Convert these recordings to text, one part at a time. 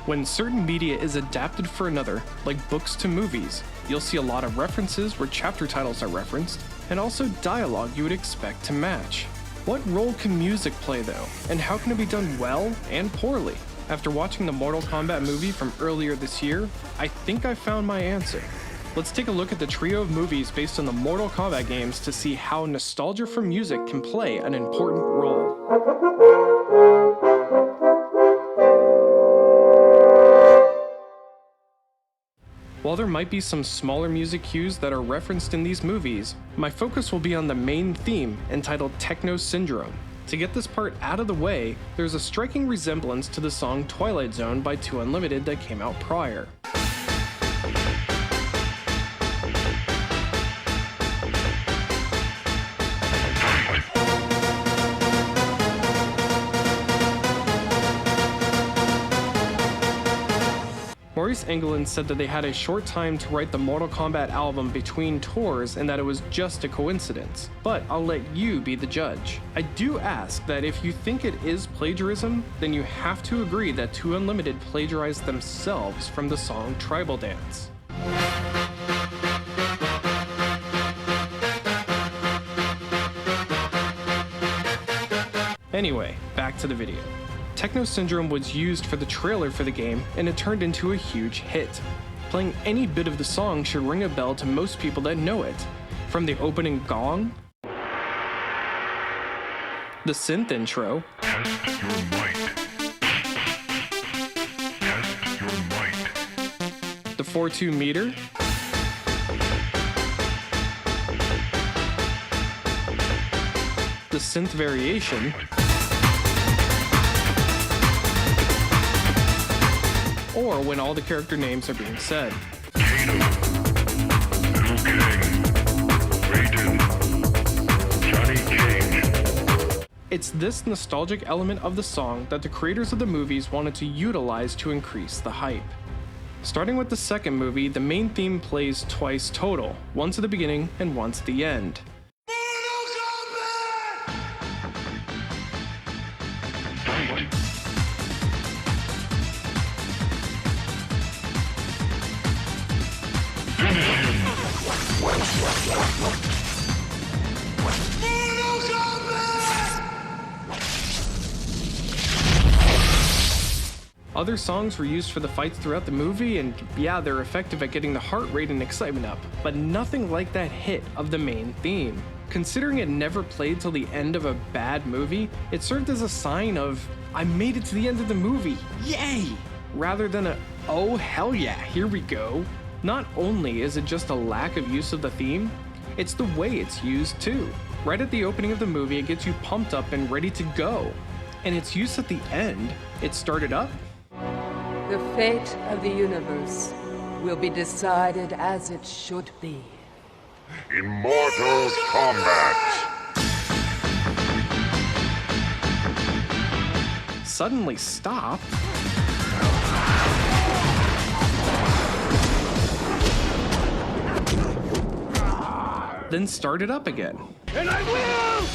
When certain media is adapted for another, like books to movies, you'll see a lot of references where chapter titles are referenced, and also dialogue you would expect to match. What role can music play though, and how can it be done well and poorly? After watching the Mortal Kombat movie from earlier this year, I think I found my answer. Let's take a look at the trio of movies based on the Mortal Kombat games to see how nostalgia for music can play an important role. While there might be some smaller music cues that are referenced in these movies, my focus will be on the main theme entitled Techno Syndrome. To get this part out of the way, there's a striking resemblance to the song Twilight Zone by 2 Unlimited that came out prior. Maurice Engelin said that they had a short time to write the Mortal Kombat album between tours and that it was just a coincidence. But I'll let you be the judge. I do ask that if you think it is plagiarism, then you have to agree that 2 Unlimited plagiarized themselves from the song Tribal Dance. Anyway, back to the video. Techno Syndrome was used for the trailer for the game, and it turned into a huge hit. Playing any bit of the song should ring a bell to most people that know it. From the opening gong, the synth intro, Test your might. Test your might. the 4-2 meter, the synth variation, or when all the character names are being said. Kano, Liu Kang, Raiden, Johnny Cage. It's this nostalgic element of the song that the creators of the movies wanted to utilize to increase the hype. Starting with the second movie, the main theme plays twice total, once at the beginning and once at the end. Other songs were used for the fights throughout the movie, and yeah, they're effective at getting the heart rate and excitement up, but nothing like that hit of the main theme. Considering it never played till the end of a bad movie, it served as a sign of, I made it to the end of the movie, yay! Rather than a, oh hell yeah, here we go. Not only is it just a lack of use of the theme, it's the way it's used too. Right at the opening of the movie, it gets you pumped up and ready to go. And its use at the end, it started up. The fate of the universe will be decided as it should be. In Mortal Kombat. Suddenly stopped. Then started up again. And I will!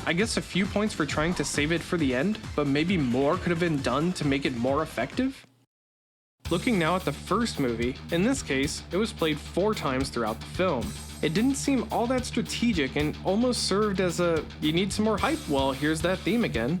I guess a few points for trying to save it for the end, but maybe more could have been done to make it more effective? Looking now at the first movie, in this case, it was played 4 times throughout the film. It didn't seem all that strategic and almost served as a, you need some more hype, well here's that theme again.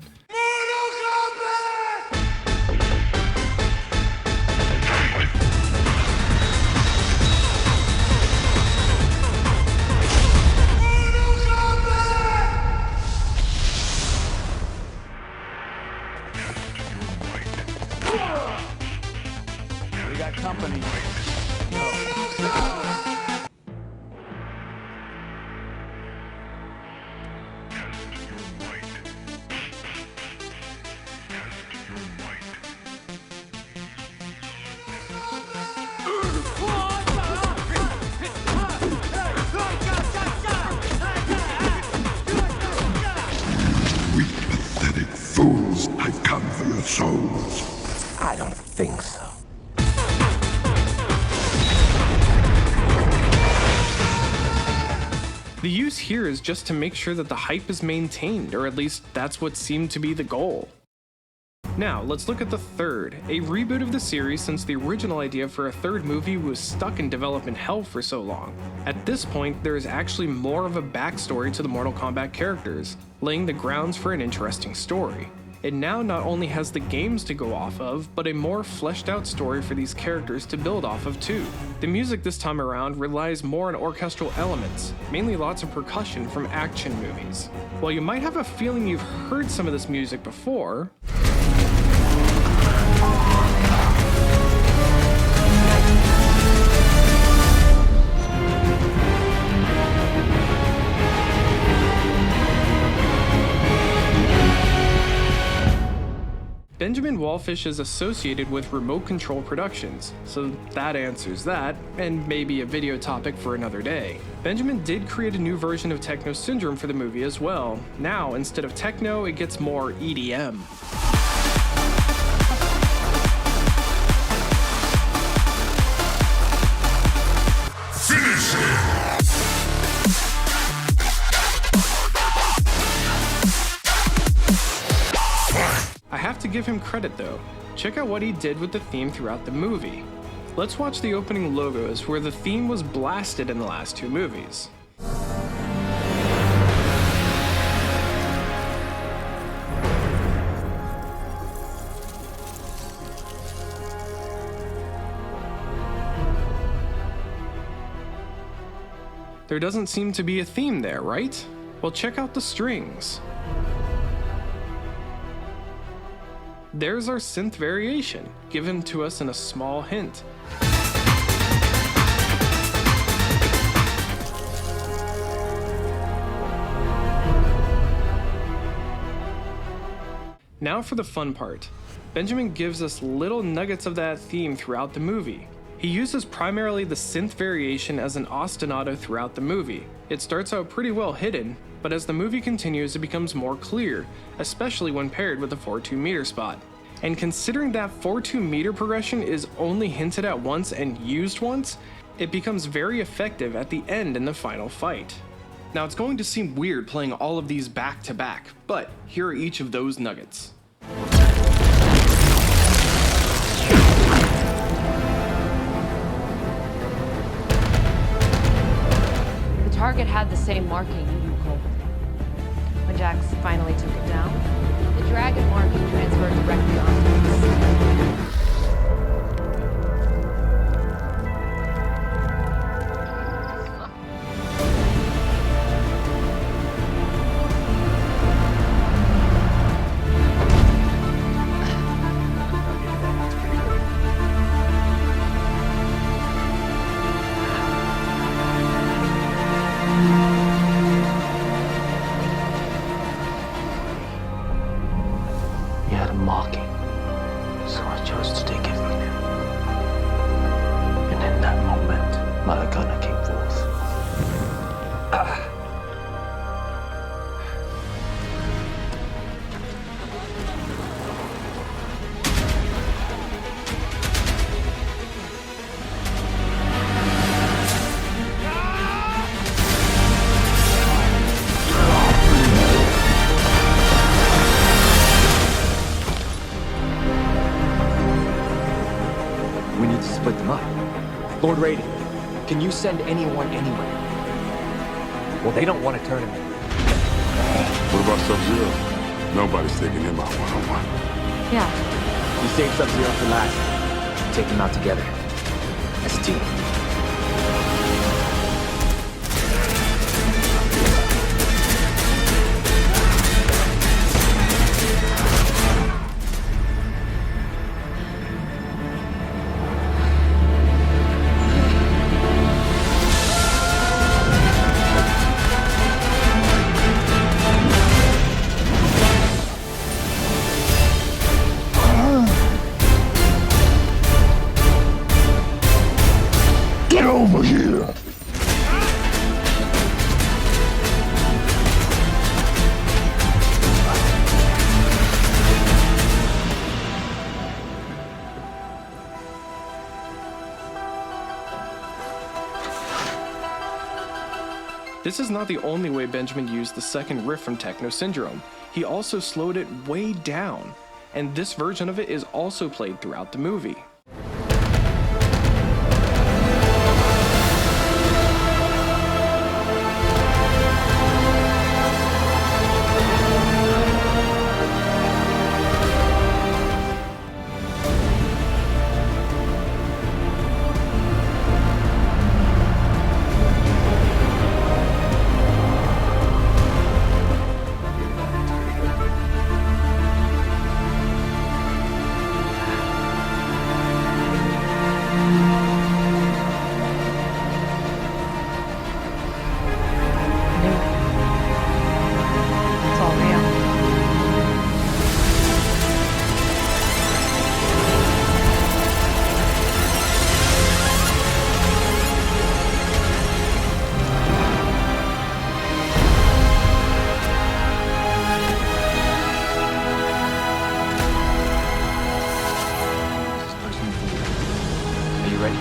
We got company. Weak, pathetic fools. I've come for your souls. I don't think so. The use here is just to make sure that the hype is maintained, or at least that's what seemed to be the goal. Now, let's look at the third, a reboot of the series since the original idea for a third movie was stuck in development hell for so long. At this point, there is actually more of a backstory to the Mortal Kombat characters, laying the grounds for an interesting story. It now not only has the games to go off of, but a more fleshed out story for these characters to build off of too. The music this time around relies more on orchestral elements, mainly lots of percussion from action movies. While you might have a feeling you've heard some of this music before, Benjamin Wallfish is associated with Remote Control Productions, so that answers that, and maybe a video topic for another day. Benjamin did create a new version of Techno Syndrome for the movie as well. Now, instead of techno, it gets more EDM. I have to give him credit though. Check out what he did with the theme throughout the movie. Let's watch the opening logos where the theme was blasted in the last two movies. There doesn't seem to be a theme there, right? Well, check out the strings. There's our synth variation, given to us in a small hint. Now for the fun part. Benjamin gives us little nuggets of that theme throughout the movie. He uses primarily the synth variation as an ostinato throughout the movie. It starts out pretty well hidden, but as the movie continues it becomes more clear, especially when paired with the 4-2 meter spot. And considering that 4-2 meter progression is only hinted at once and used once, it becomes very effective at the end in the final fight. Now it's going to seem weird playing all of these back to back, but here are each of those nuggets. The target had the same marking you pulled. When Jax finally took it down, the dragon marking transferred directly onto it. He had a marking, so I chose to take it from him. And in that moment, my arcana came forth. We need to split them up. Lord Raiden, can you send anyone anywhere? Well, they don't want to turn him in. What about Sub-Zero? Nobody's taking him out one-on-one. Yeah, We saved Sub-Zero for last. Take them out together. As a team. This is not the only way Benjamin used the second riff from Techno Syndrome. He also slowed it way down, and this version of it is also played throughout the movie. It's all real. Are you ready?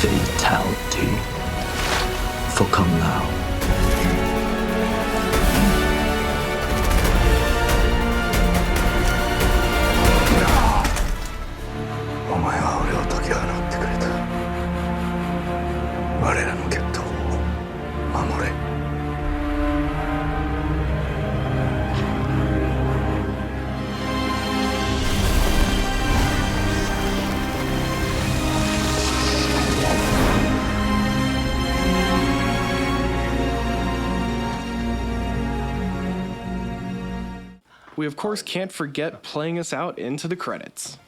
Fatality. For come now. お前は俺を解き放ってくれた。我らの決闘を守れ。We of course can't forget playing us out into the credits.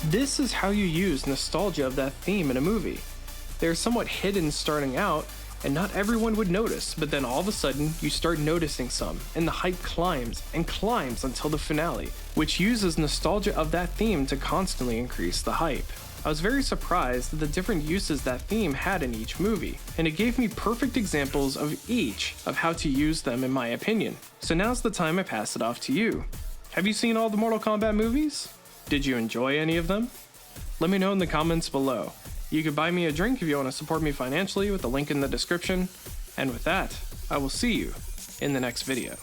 This is how you use nostalgia of that theme in a movie. They're somewhat hidden starting out, and not everyone would notice, but then all of a sudden, you start noticing some, and the hype climbs and climbs until the finale, which uses nostalgia of that theme to constantly increase the hype. I was very surprised at the different uses that theme had in each movie, and it gave me perfect examples of each of how to use them in my opinion. So now's the time I pass it off to you. Have you seen all the Mortal Kombat movies? Did you enjoy any of them? Let me know in the comments below. You can buy me a drink if you want to support me financially with the link in the description. And with that, I will see you in the next video.